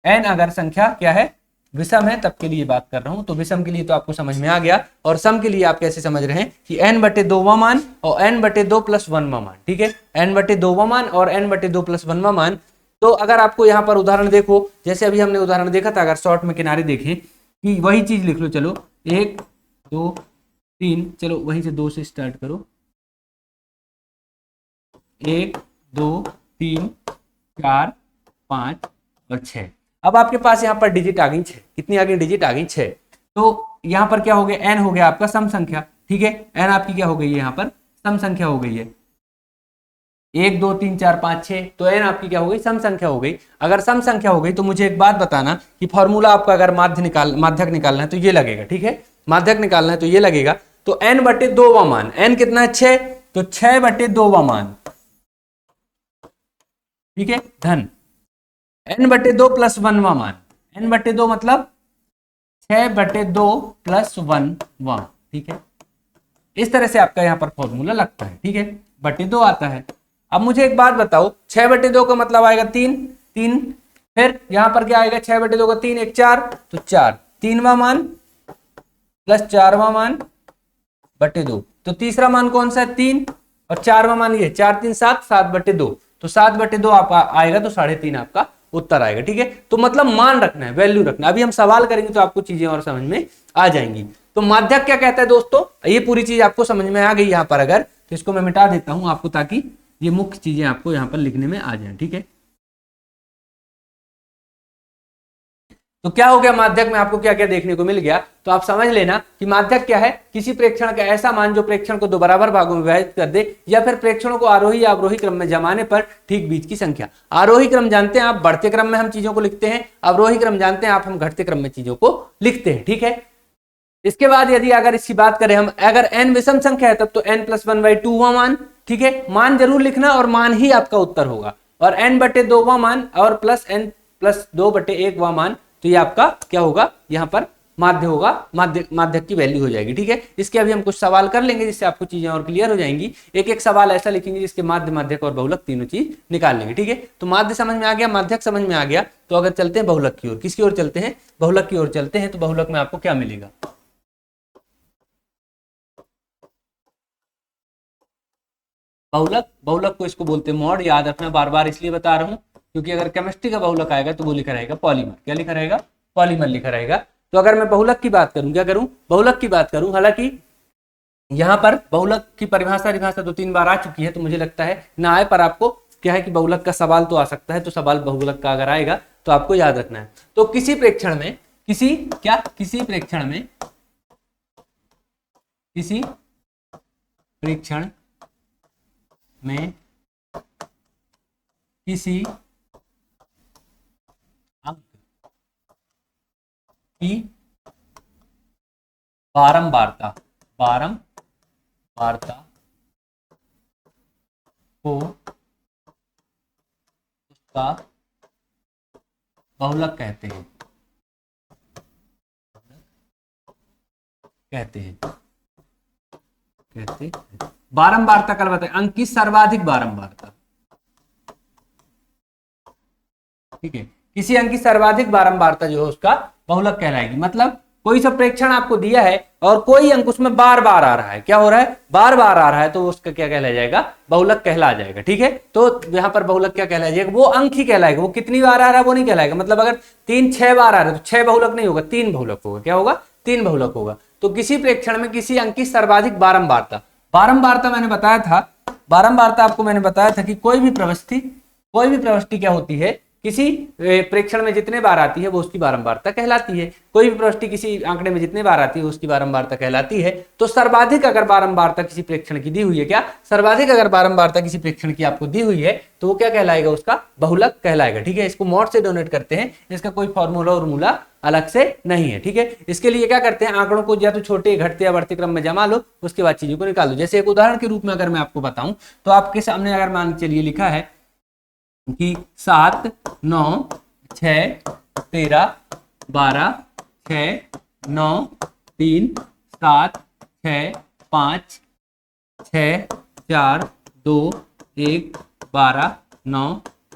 n अगर संख्या क्या है, विषम है तब के लिए बात कर रहा हूं। तो विषम के लिए तो आपको समझ में आ गया, और सम के लिए आप कैसे समझ रहे हैं कि n/2वां मान और n/2 + 1वां मान, ठीक है, n/2वां मान और n/2 + 1वां मान। तो अगर आपको यहां पर उदाहरण देखो, जैसे अभी हमने उदाहरण देखा था, अगर शॉर्ट में किनारे देखें कि वही चीज लिख लो, चलो 1 2 3, चलो वहीं से 2 से स्टार्ट करो, 1 2 3 4 5 और 6। अब आपके पास यहाँ पर डिजिट आ गई 6, कितनी आ गई, डिजिट आ गई 6। तो यहाँ पर क्या हो गया, n हो गया आपका सम संख्या, ठीक है। n आपकी क्या हो गई है, यहाँ पर सम संख्या हो गई है, 1 2 3 4 5 6, तो n आपकी क्या हो गई, सम संख्या हो गई। अगर सम संख्या हो गई तो मुझे एक बात बताना कि फॉर्मूला आपका अगर माध्यक निकालना है तो ये लगेगा, ठीक है। माध्यक निकालना है तो ये लगेगा। तो n/2वां मान, n कितना है 6, तो 6/2वां मान, ठीक है, धन n/2 + 1वां मान, n/2 मतलब 6/2 + 1वां, ठीक है। इस तरह से आपका यहां पर फॉर्मूला लगता है, ठीक है, बटे 2 आता है। अब मुझे एक बात बताओ, 6/2 का मतलब आएगा 3 3, फिर यहां पर क्या आएगा, 6/2 का 3 1 4, तो 4, 3वां मान प्लस 4वां मान बटे 2, तो तीसरा मान कौन सा है, 3, और 4वां मान ये 4 3 7, 7/2, तो 7/2 आप आएगा तो 3.5 आपका उत्तर आएगा, ठीक है। तो मतलब मान रखना है, वैल्यू रखना है। अभी हम सवाल करेंगे तो आपको चीजें और समझ में आ जाएंगी। तो माध्यक क्या कहता है दोस्तों, ये पूरी चीज आपको समझ में आ गई यहां पर। अगर तो इसको मैं मिटा देता हूं आपको, ताकि ये मुख्य चीजें आपको यहां पर लिखने में आ जाए, ठीक है। तो क्या हो गया, माध्यक में आपको क्या क्या देखने को मिल गया। तो आप समझ लेना कि माध्यक क्या है, किसी प्रेक्षण का ऐसा मान जो प्रेक्षण को 2 बराबर भागों में विभाजित कर दे, या फिर प्रेक्षणों को आरोही या अवरोही क्रम में जमाने पर ठीक बीच की संख्या। आरोही क्रम जानते हैं आप, बढ़ते क्रम में हम चीजों को लिखते हैं, अवरोही क्रम जानते हैं आप, हम घटते क्रम में चीजों को लिखते हैं, ठीक है। इसके बाद यदि अगर इसकी बात करें हम, अगर n विषम संख्या है तब तो n + 1/2वां मान, ठीक है, मान जरूर लिखना और मान ही आपका उत्तर होगा। और n/2वां मान और प्लस n + 2/1वां मान, तो ये आपका क्या होगा, यहाँ पर माध्य होगा, माध्यक की वैल्यू हो जाएगी, ठीक है। इसके अभी हम कुछ सवाल कर लेंगे जिससे आपको चीजें और क्लियर हो जाएंगी। एक एक सवाल ऐसा लिखेंगे जिसके माध्य, माध्यक और बहुलक तीनों चीज निकाल लेंगे, ठीक है। तो माध्य समझ में आ गया, माध्यक समझ में आ गया, तो अगर चलते हैं बहुलक की ओर, किसकी ओर चलते हैं, बहुलक की ओर चलते हैं। तो बहुलक में आपको क्या मिलेगा, बहुलक, बहुलक को इसको बोलते हैं मॉड, याद रखना, बार बार इसलिए बता रहा हूं क्योंकि अगर केमिस्ट्री का बहुलक आएगा तो वो लिखा रहेगा पॉलीमर, क्या लिखा रहेगा, पॉलीमर लिखा रहेगा। तो अगर मैं बहुलक की बात करूं, क्या करूं, बहुलक की बात करूं, हालांकि यहां पर बहुलक की परिभाषा 2-3 बार आ चुकी है, तो मुझे लगता है ना आए, पर आपको क्या है कि बहुलक का सवाल तो आ सकता है, तो सवाल बहुलक का अगर आएगा तो आपको याद रखना है। तो किसी प्रेक्षण में, किसी प्रेक्षण में, किसी प्रेक्षण में किसी अंक की बारंबारता को उसका बहुलक कहते हैं। बारंबारता कल बताए, अंक की सर्वाधिक बारंबारता, ठीक है, किसी अंक की सर्वाधिक बारंबारता जो है उसका बहुलक कहलाएगी। मतलब कोई सा प्रेक्षण आपको दिया है और कोई अंक उसमें बार बार आ रहा है, क्या हो रहा है, बार बार आ रहा है, तो उसका क्या कहलाया जाएगा, बहुलक कहला जाएगा। ठीक है, तो यहाँ पर बहुलक क्या कहलाया जाएगा, वो अंक ही कहलाएगा, वो कितनी बार आ रहा है वो नहीं कहलाएगा। मतलब अगर 3 6 बार आ रहा है तो 6 बहुलक नहीं होगा, 3 बहुलक होगा। क्या होगा, 3 बहुलक होगा। तो किसी प्रेक्षण में किसी अंक की सर्वाधिक बारंबारता मैंने बताया था, बारंबारता आपको मैंने बताया था कि कोई भी प्रविष्टि क्या होती है, किसी प्रेक्षण में जितने बार आती है वो उसकी बारंबारता कहलाती है। कोई भी प्रविष्टि किसी आंकड़े में जितने बार आती है उसकी बारंबारता कहलाती है। तो सर्वाधिक अगर बारंबारता किसी प्रेक्षण की दी हुई है, क्या सर्वाधिक अगर बारंबारता किसी प्रेक्षण की आपको दी हुई है तो वो क्या कहलाएगा, उसका बहुलक कहलाएगा। ठीक है, इसको मॉड से डोनेट करते हैं, इसका कोई फॉर्मूला और मूला अलग से नहीं है। ठीक है, इसके लिए क्या करते हैं, आंकड़ों को या तो छोटे घटते या बढ़ते क्रम में जमा लो, उसके बाद चीजों को निकाल लो। जैसे एक उदाहरण के रूप में अगर मैं आपको बताऊं तो आपके सामने अगर मान चलिए लिखा है कि 7 9 6 13 12 6 9 3 7 6 5 6 4 2 1 12 9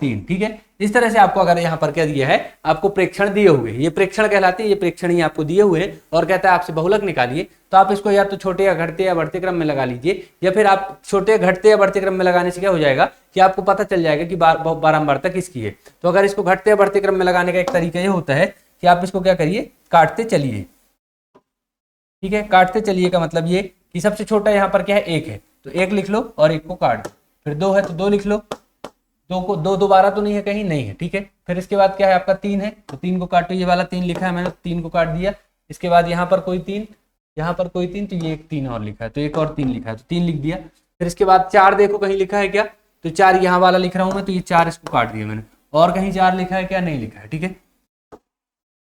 3। ठीक है, इस तरह से आपको अगर यहाँ पर क्या दिया है, आपको प्रेक्षण दिए हुए, ये प्रेक्षण कहलाते हैं, ये प्रेक्षण ही आपको दिए हुए हैं और कहता है आपसे बहुलक निकालिए, तो आप इसको या तो छोटे या घटते या बढ़ते क्रम में लगा लीजिए, या फिर आप छोटे घटते या बढ़ते क्रम में लगाने से क्या हो जाएगा कि आपको पता चल जाएगा कि बारंबारता किसकी है। तो अगर इसको घटते या बढ़ते क्रम में लगाने का एक तरीका ये होता है कि आप इसको क्या करिए, काटते चलिए। ठीक है, काटते चलिए का मतलब ये कि सबसे छोटा यहाँ पर क्या है, 1 है, तो 1 लिख लो और 1 को काट दो, फिर 2 है तो 2 लिख लो, 2 को 2 दोबारा तो नहीं है, कहीं नहीं है। ठीक है, फिर इसके बाद क्या है आपका 3 है, तो 3 को काटो, ये वाला 3 लिखा है मैंने, 3 को काट दिया। इसके बाद यहाँ पर कोई 3, यहाँ पर कोई 3, तो ये एक 3 और लिखा है, तो एक और 3 लिखा है, तो 3 लिख दिया। फिर इसके बाद 4 देखो कहीं लिखा है क्या, तो 4 यहाँ वाला लिख रहा हूँ मैं, तो ये 4 इसको काट दिया मैंने, और कहीं 4 लिखा है क्या, नहीं लिखा है। ठीक है,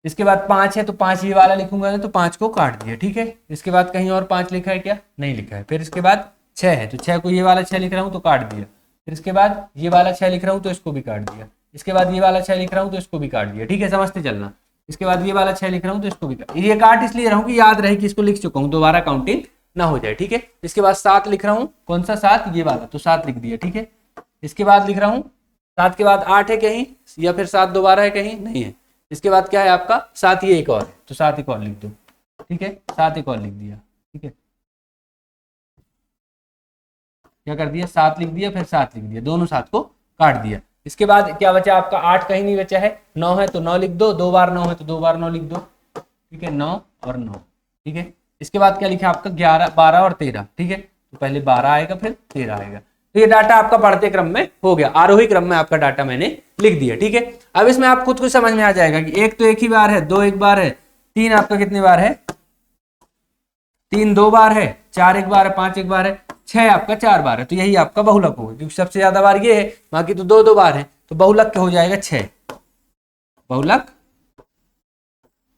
इसके बाद 5 है, तो 5 ये वाला लिखूंगा तो 5 को काट दिया। ठीक है, इसके बाद कहीं और 5 लिखा है क्या, नहीं लिखा है। फिर इसके बाद 6 है, तो 6 को ये वाला 6 लिख रहा हूँ तो काट दिया। फिर इसके बाद ये वाला 6 लिख रहा हूँ तो इसको भी काट दिया। इसके बाद ये वाला 6 लिख रहा हूँ तो इसको भी काट दिया। ठीक है, समझते चलना। इसके बाद ये वाला 6 लिख रहा हूँ तो इसको भी काट, ये काट इसलिए रहा हूँ कि याद रहे कि इसको लिख चुका हूँ, दोबारा काउंटिंग ना हो जाए। ठीक है, इसके बाद 7 लिख रहा हूँ, कौन सा 7, ये वाला, तो 7 लिख दिया। ठीक है, इसके बाद लिख रहा हूँ 7 के बाद 8 है कहीं, या फिर 7 दोबारा है कहीं, नहीं है। इसके बाद क्या है आपका 7, ये एक और है, तो 7 एक और लिख दो। ठीक है, 7 एक और लिख दिया। ठीक है, क्या कर दिया, 7 लिख दिया, फिर 7 लिख दिया, दोनों 7 को काट दिया। इसके बाद क्या बचा आपका, 8 कहीं नहीं बचा है, 9 है तो 9 लिख दो, 2 बार 9 है तो 2 बार 9 लिख दो। ठीक है, 9 और 9। ठीक है, इसके बाद क्या लिखा आपका 11 12 और 13। ठीक है, तो पहले 12 आएगा फिर 13 आएगा। तो ये डाटा आपका बढ़ते क्रम में हो गया, आरोही क्रम में आपका डाटा मैंने लिख दिया। ठीक है, अब इसमें आप खुद को समझ में आ जाएगा कि 1 तो एक ही बार है, 2 एक बार है, 3 आपका कितनी बार है, 3 2 बार है, 4 एक बार है, 5 एक बार है, 6 आपका 4 बार है। तो यही आपका बहुलक होगा, क्योंकि सबसे ज्यादा बार ये है, बाकी तो 2 2 बार है, तो बहुलक क्या हो जाएगा 6। बहुलक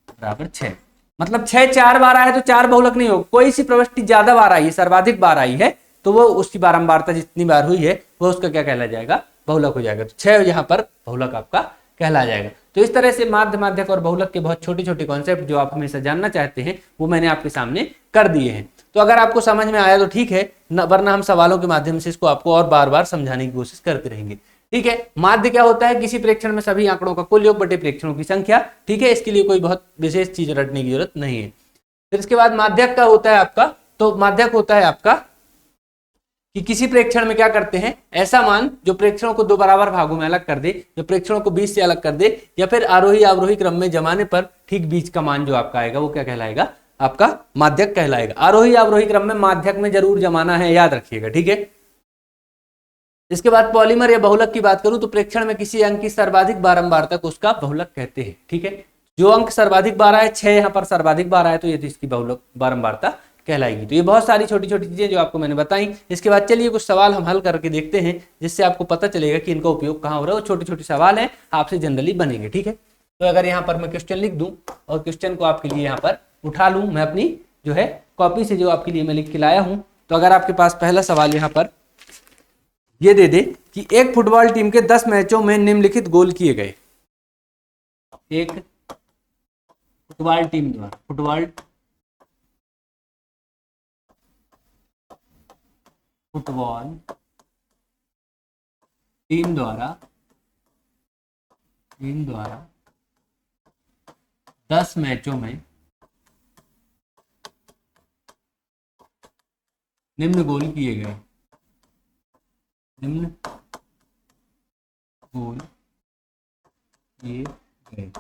बराबर 6, मतलब 6 4 बार आया तो 4 बहुलक नहीं होगा। कोई सी प्रविष्टि ज्यादा बार आई है, सर्वाधिक बार आई है, तो वो उसकी बारंबारता जितनी बार हुई है वो उसका क्या कहला जाएगा, बहुलक हो जाएगा। तो 6 यहाँ पर बहुलक आपका कहला जाएगा। तो इस तरह से माध्य, माध्यक और बहुलक के बहुत छोटे छोटे कॉन्सेप्ट जो आप हमेशा जानना चाहते हैं वो मैंने आपके सामने कर दिए हैं। तो अगर आपको समझ में आया तो ठीक है, वरना हम सवालों के माध्यम से इसको आपको और बार बार समझाने की कोशिश करते रहेंगे। ठीक है, माध्य क्या होता है, किसी प्रेक्षण में सभी आंकड़ों का कुल योग बटे प्रेक्षणों की संख्या। ठीक है, इसके लिए कोई बहुत विशेष चीज रटने की जरूरत नहीं है। फिर इसके बाद माध्यक का होता है आपका, तो माध्यक होता है आपका कि किसी प्रेक्षण में क्या करते हैं, ऐसा मान जो प्रेक्षणों को 2 बराबर भागों में अलग कर दे, जो प्रेक्षणों को 20 से अलग कर दे, या फिर आरोही अवरोही क्रम में जमाने पर ठीक बीच का मान जो आपका आएगा वो क्या कहलाएगा, आपका माध्यक कहलाएगा। आरोही अवरोही क्रम में माध्यक में जरूर जमाना है, याद रखिएगा। ठीक है, इसके बाद पॉलीमर या बहुलक की बात करूं तो प्रेक्षण में किसी अंक की सर्वाधिक बारंबारता को उसका बहुलक कहते हैं। ठीक है, जो अंक सर्वाधिक बार आए, 6 यहाँ पर सर्वाधिक बार आए, तो ये इसकी बहुलक बारंबारता कहलाएगी। तो ये बहुत सारी छोटी छोटी चीजें जो आपको मैंने बताई। इसके बाद चलिए कुछ सवाल हम हल करके देखते हैं, जिससे आपको पता चलेगा कि इनका उपयोग कहाँ हो रहा है। वो छोटे छोटे सवाल हैं, आपसे जनरली बनेंगे। ठीक है, तो अगर यहाँ पर मैं क्वेश्चन लिख दूं और क्वेश्चन को आपके लिए यहाँ पर उठा लूं, मैं अपनी जो है कॉपी से जो आपके लिए मैं लिख के लाया हूं, तो अगर आपके पास पहला सवाल यहाँ पर ये दे दे कि एक फुटबॉल टीम के 10 मैचों में निम्नलिखित गोल किए गए। एक फुटबॉल टीम द्वारा फुटबॉल टीम द्वारा 10 मैचों में निम्न गोल किए गए। ठीक है,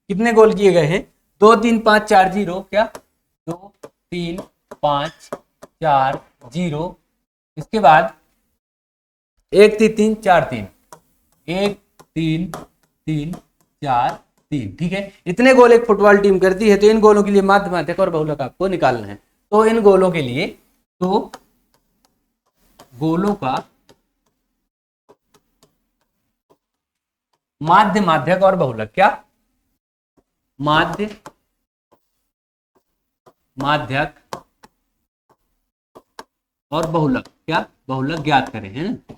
कितने गोल किए गए हैं? 2 3 5 4 0, क्या 2 3 5 4 0, इसके बाद 1 3 3 4 3, 1 3 3 4 3। ठीक है, इतने गोल एक फुटबॉल टीम करती है, तो इन गोलों के लिए माध्य, माध्यक और बहुलक आपको निकालना है। तो इन गोलों के लिए तो गोलों का माध्य, माध्यक और बहुलक, क्या माध्य, माध्यक और बहुलक, क्या बहुलक ज्ञात करें, है ना।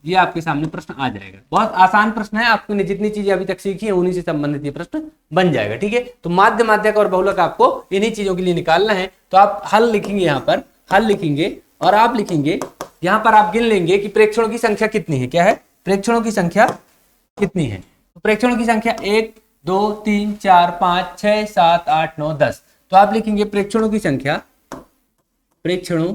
ये आपके सामने प्रश्न आ जाएगा, बहुत आसान प्रश्न है, आपने जितनी चीजें अभी तक सीखी है उन्हीं से संबंधित ये प्रश्न बन जाएगा। ठीक है, तो माध्य, माध्यक और बहुलक आपको इन्हीं चीजों के लिए निकालना है। तो आप हल लिखेंगे, यहाँ पर हल लिखेंगे और आप लिखेंगे यहाँ पर, आप गिन लेंगे कि प्रेक्षणों की संख्या कितनी है। क्या है? प्रेक्षणों की संख्या कितनी है? तो प्रेक्षणों की संख्या 1 2 3 4 5 6 7 8 9 10। तो आप लिखेंगे प्रेक्षणों की संख्या, प्रेक्षणों